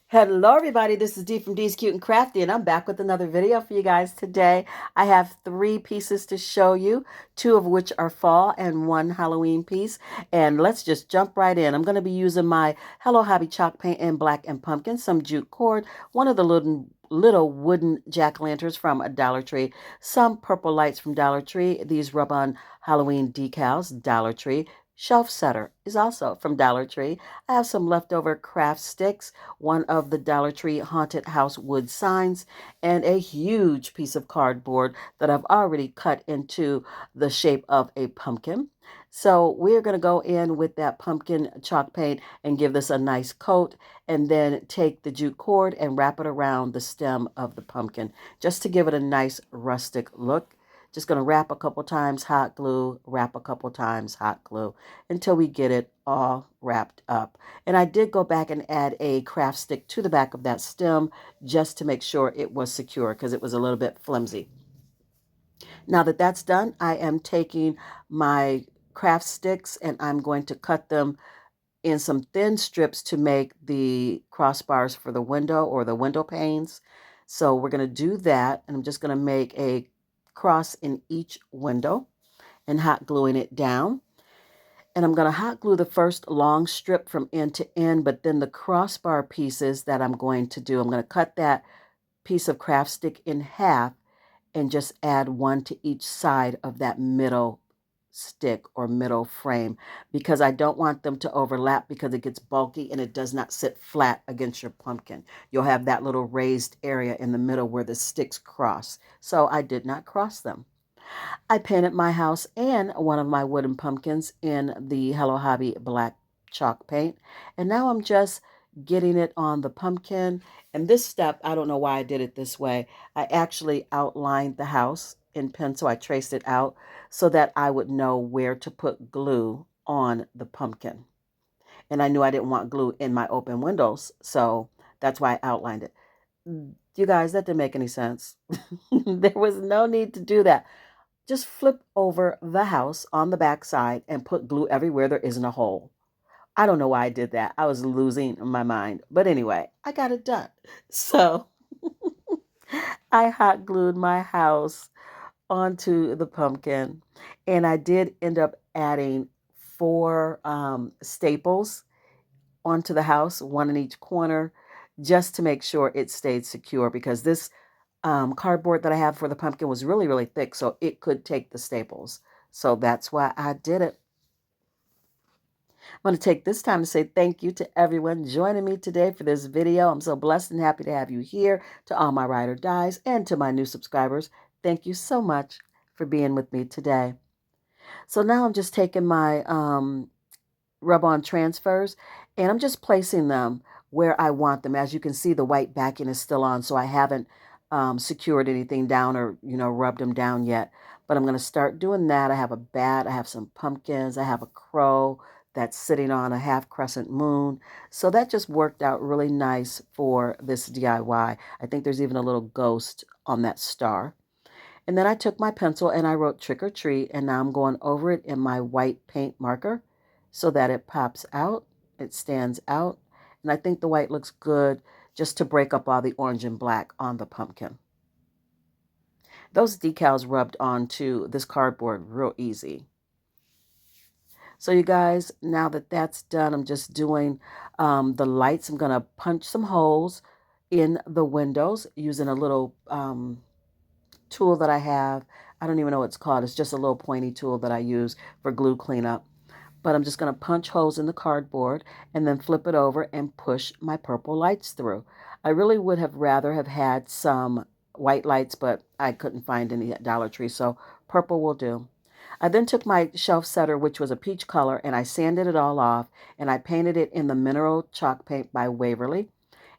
Hello everybody, this is Dee from Dee's Cute and Crafty, and I'm back with another video for you guys today. I have three pieces to show you, two of which are fall and one Halloween piece. And let's just jump right in. I'm going to be using my Hello Hobby chalk paint in black and pumpkin, some jute cord, one of the little wooden jack-o'-lanterns from a Dollar Tree, some purple lights from Dollar Tree. These rub-on Halloween decals, Dollar Tree. Shelf setter is also from Dollar Tree. I have some leftover craft sticks, one of the Dollar Tree haunted house wood signs, and a huge piece of cardboard that I've already cut into the shape of a pumpkin. So we're going to go in with that pumpkin chalk paint and give this a nice coat, and then take the jute cord and wrap it around the stem of the pumpkin just to give it a nice rustic look. Just going to wrap a couple times, hot glue, wrap a couple times, hot glue, until we get it all wrapped up. And I did go back and add a craft stick to the back of that stem just to make sure it was secure because it was a little bit flimsy. Now that that's done, I am taking my craft sticks and I'm going to cut them in some thin strips to make the crossbars for the window or the window panes. So we're going to do that, and I'm just going to make a cross in each window and hot gluing it down. And I'm going to hot glue the first long strip from end to end, but then the crossbar pieces that I'm going to do, I'm going to cut that piece of craft stick in half and just add one to each side of that middle stick or middle frame, because I don't want them to overlap because it gets bulky and it does not sit flat against your pumpkin. You'll have that little raised area in the middle where the sticks cross. So I did not cross them. I painted my house and one of my wooden pumpkins in the Hello Hobby black chalk paint. And now I'm just getting it on the pumpkin. And this step, I don't know why I did it this way. I actually outlined the house in pencil. I traced it out so that I would know where to put glue on the pumpkin. And I knew I didn't want glue in my open windows. So that's why I outlined it. You guys, that didn't make any sense. There was no need to do that. Just flip over the house on the back side and put glue everywhere there isn't a hole. I don't know why I did that. I was losing my mind. But anyway, I got it done. So I hot glued my house onto the pumpkin. And I did end up adding four staples onto the house, one in each corner, just to make sure it stayed secure, because this cardboard that I have for the pumpkin was really, really thick, so it could take the staples. So that's why I did it. I want to take this time to say thank you to everyone joining me today for this video. I'm so blessed and happy to have you here. To all my ride or dies and to my new subscribers, thank you so much for being with me today. So now I'm just taking my rub-on transfers and I'm just placing them where I want them. As you can see, the white backing is still on, so I haven't secured anything down or, rubbed them down yet. But I'm going to start doing that. I have a bat, I have some pumpkins, I have a crow that's sitting on a half crescent moon. So that just worked out really nice for this DIY. I think there's even a little ghost on that star. And then I took my pencil and I wrote trick or treat, and now I'm going over it in my white paint marker so that it pops out, it stands out. And I think the white looks good just to break up all the orange and black on the pumpkin. Those decals rubbed onto this cardboard real easy. So you guys, now that that's done, I'm just doing the lights. I'm going to punch some holes in the windows using a little tool that I have. I don't even know what it's called. It's just a little pointy tool that I use for glue cleanup. But I'm just going to punch holes in the cardboard and then flip it over and push my purple lights through. I really would have rather have had some white lights, but I couldn't find any at Dollar Tree, so purple will do. I then took my shelf setter, which was a peach color, and I sanded it all off, and I painted it in the mineral chalk paint by Waverly,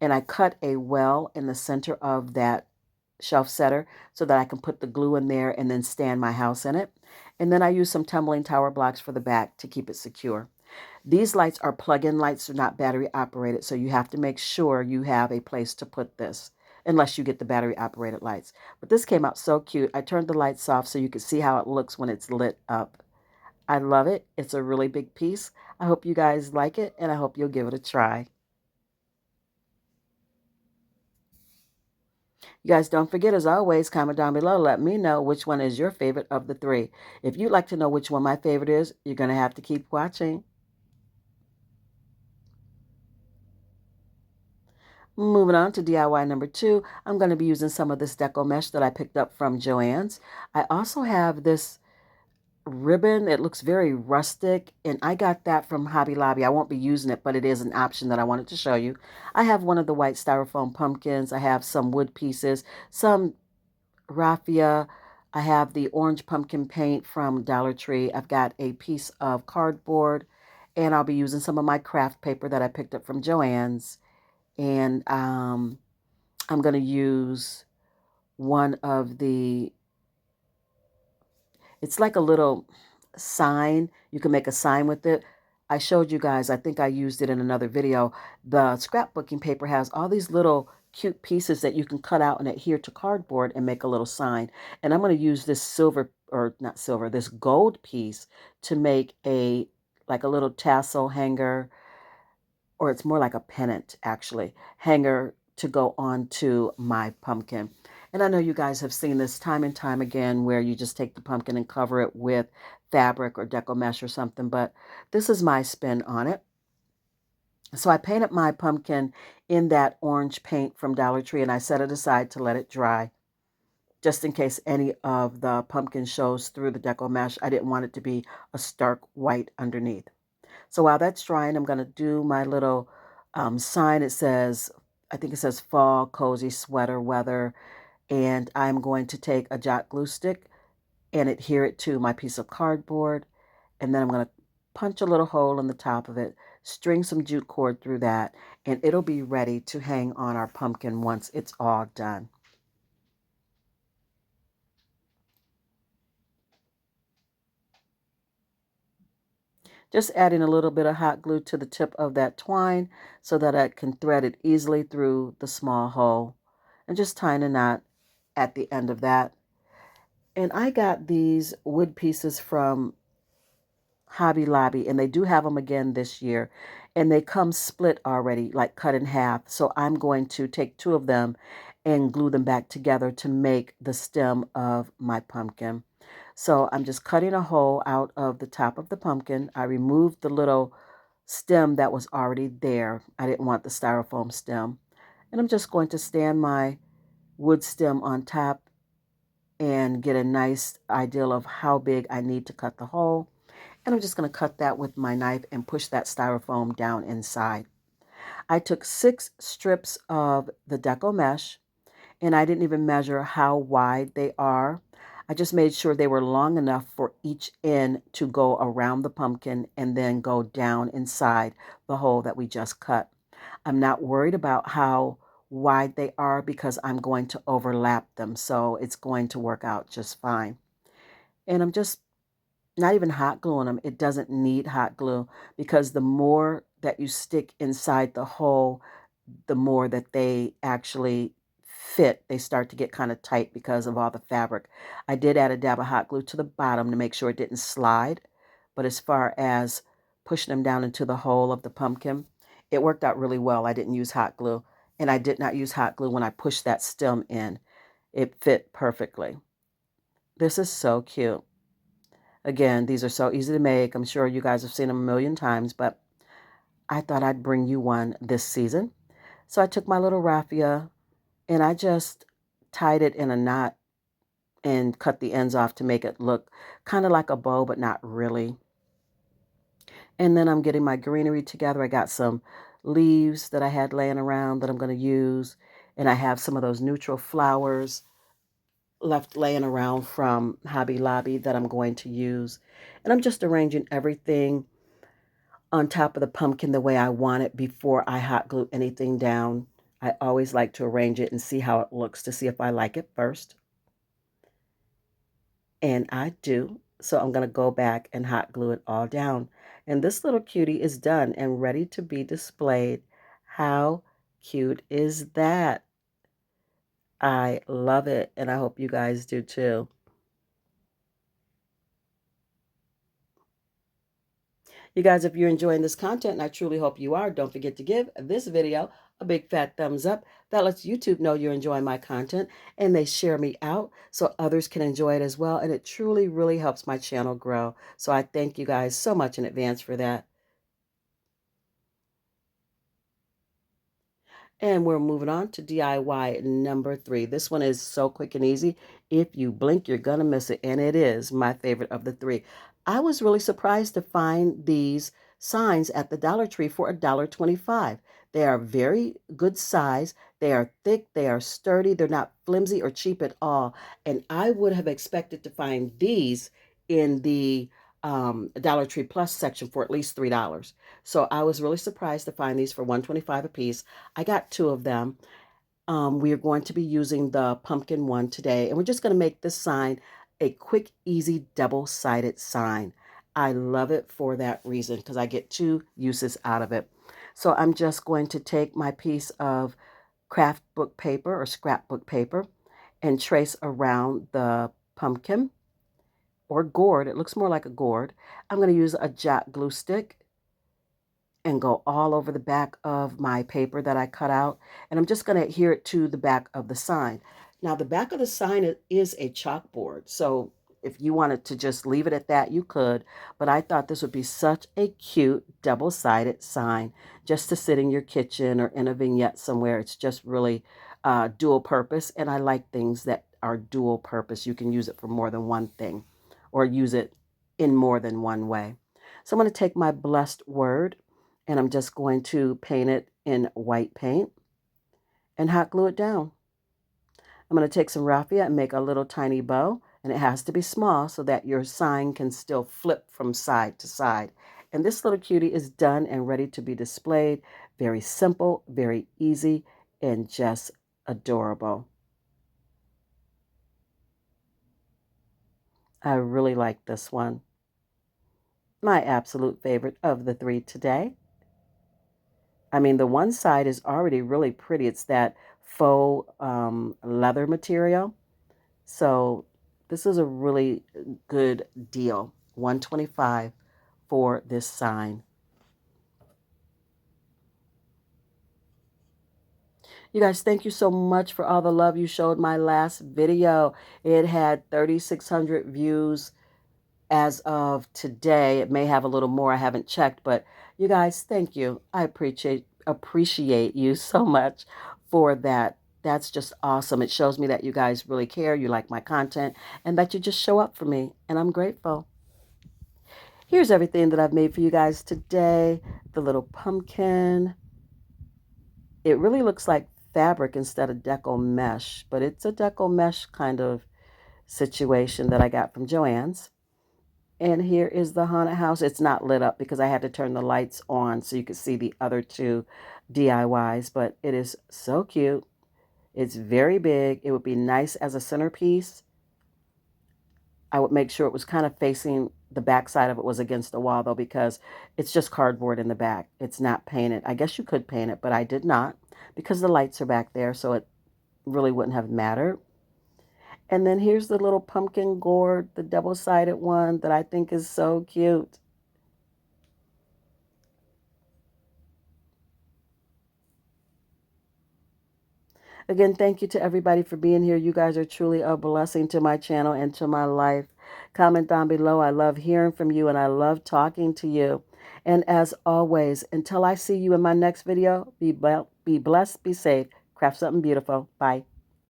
and I cut a well in the center of that shelf setter so that I can put the glue in there and then stand my house in it. And then I use some tumbling tower blocks for the back to keep it secure. These lights are plug-in lights, they're not battery operated, so you have to make sure you have a place to put this unless you get the battery operated lights. But this came out so cute. I turned the lights off so you can see how it looks when it's lit up. I love it. It's a really big piece. I hope you guys like it, and I hope you'll give it a try. You guys don't forget, as always, comment down below. Let me know which one is your favorite of the three. If you'd like to know which one my favorite is, you're going to have to keep watching. Moving on to DIY number 2, I'm going to be using some of this deco mesh that I picked up from Joann's. I also have this ribbon. It looks very rustic, and I got that from Hobby Lobby. I won't be using it, but it is an option that I wanted to show you. I have one of the white styrofoam pumpkins. I have some wood pieces, some raffia. I have the orange pumpkin paint from Dollar Tree. I've got a piece of cardboard, and I'll be using some of my craft paper that I picked up from Joann's. And I'm going to use one of the, it's like a little sign. You can make a sign with it. I showed you guys, I think I used it in another video. The scrapbooking paper has all these little cute pieces that you can cut out and adhere to cardboard and make a little sign. And I'm going to use this silver, or not silver, this gold piece to make a, like a little tassel hanger, or it's more like a pennant actually, hanger to go onto my pumpkin. And I know you guys have seen this time and time again where you just take the pumpkin and cover it with fabric or deco mesh or something, but this is my spin on it. So I painted my pumpkin in that orange paint from Dollar Tree, and I set it aside to let it dry just in case any of the pumpkin shows through the deco mesh. I didn't want it to be a stark white underneath. So while that's drying, I'm going to do my little sign. It says, I think it says fall, cozy sweater weather. And I'm going to take a jot glue stick and adhere it to my piece of cardboard. And then I'm going to punch a little hole in the top of it, string some jute cord through that, and it'll be ready to hang on our pumpkin once it's all done. Just adding a little bit of hot glue to the tip of that twine so that I can thread it easily through the small hole, and just tying a knot at the end of that. And I got these wood pieces from Hobby Lobby, and they do have them again this year. And they come split already, like cut in half. So I'm going to take two of them and glue them back together to make the stem of my pumpkin. So I'm just cutting a hole out of the top of the pumpkin. I removed the little stem that was already there. I didn't want the styrofoam stem. And I'm just going to stand my wood stem on top and get a nice idea of how big I need to cut the hole. And I'm just going to cut that with my knife and push that styrofoam down inside. I took 6 strips of the deco mesh, and I didn't even measure how wide they are. I just made sure they were long enough for each end to go around the pumpkin and then go down inside the hole that we just cut. I'm not worried about how wide they are because I'm going to overlap them, so it's going to work out just fine. And I'm just not even hot gluing them. It doesn't need hot glue because the more that you stick inside the hole, the more that they actually fit. They start to get kind of tight because of all the fabric. I did add a dab of hot glue to the bottom to make sure it didn't slide. But as far as pushing them down into the hole of the pumpkin, it worked out really well. I didn't use hot glue. And I did not use hot glue when I pushed that stem in. It fit perfectly. This is so cute. Again, these are so easy to make. I'm sure you guys have seen them a million times, but I thought I'd bring you one this season. So I took my little raffia and I just tied it in a knot and cut the ends off to make it look kind of like a bow, but not really. And then I'm getting my greenery together. I got some leaves that I had laying around that I'm going to use. And I have some of those neutral flowers left laying around from Hobby Lobby that I'm going to use. And I'm just arranging everything on top of the pumpkin the way I want it before I hot glue anything down. I always like to arrange it and see how it looks to see if I like it first. And I do. So I'm going to go back and hot glue it all down. And this little cutie is done and ready to be displayed. How cute is that? I love it, and I hope you guys do too. You guys, if you're enjoying this content, and I truly hope you are, don't forget to give this video a big fat thumbs up. That lets YouTube know you're enjoying my content, and they share me out so others can enjoy it as well. And it truly, really helps my channel grow. So I thank you guys so much in advance for that. And we're moving on to DIY number 3. This one is so quick and easy. If you blink, you're going to miss it. And it is my favorite of the 3. I was really surprised to find these signs at the Dollar Tree for $1.25. They are very good size. They are thick. They are sturdy. They're not flimsy or cheap at all. And I would have expected to find these in the Dollar Tree Plus section for at least $3. So I was really surprised to find these for $1.25 a piece. I got 2 of them. We are going to be using the pumpkin one today, and we're just going to make this sign a quick, easy, double-sided sign. I love it for that reason because I get 2 uses out of it. So I'm just going to take my piece of craft book paper or scrapbook paper and trace around the pumpkin or gourd. It looks more like a gourd. I'm going to use a Jot glue stick and go all over the back of my paper that I cut out. And I'm just going to adhere it to the back of the sign. Now, the back of the sign is a chalkboard. So if you wanted to just leave it at that, you could. But I thought this would be such a cute double-sided sign just to sit in your kitchen or in a vignette somewhere. It's just really dual purpose. And I like things that are dual purpose. You can use it for more than one thing or use it in more than one way. So I'm going to take my blessed word and I'm just going to paint it in white paint and hot glue it down. I'm going to take some raffia and make a little tiny bow, and it has to be small so that your sign can still flip from side to side. And this little cutie is done and ready to be displayed. Very simple, very easy, and just adorable. I really like this one. My absolute favorite of the 3 today. I mean, the one side is already really pretty. It's that faux leather material. So this is a really good deal. $1.25 for this sign. You guys, thank you so much for all the love you showed my last video. It had 3,600 views as of today. It may have a little more. I haven't checked, but you guys, thank you. I appreciate you so much for that. That's just awesome. It shows me that you guys really care, you like my content, and that you just show up for me, and I'm grateful. Here's everything that I've made for you guys today. The little pumpkin. It really looks like fabric instead of deco mesh, but it's a deco mesh kind of situation that I got from Joann's. And here is the haunted house. It's not lit up because I had to turn the lights on so you could see the other 2 DIYs, but it is so cute. It's very big. It would be nice as a centerpiece. I would make sure it was kind of facing the back side of it was against the wall though, because it's just cardboard in the back. It's not painted. I guess you could paint it, but I did not because the lights are back there, so it really wouldn't have mattered. And then here's the little pumpkin gourd, the double-sided one that I think is so cute. Again, thank you to everybody for being here. You guys are truly a blessing to my channel and to my life. Comment down below. I love hearing from you and I love talking to you. And as always, until I see you in my next video, be blessed, be safe, craft something beautiful. Bye.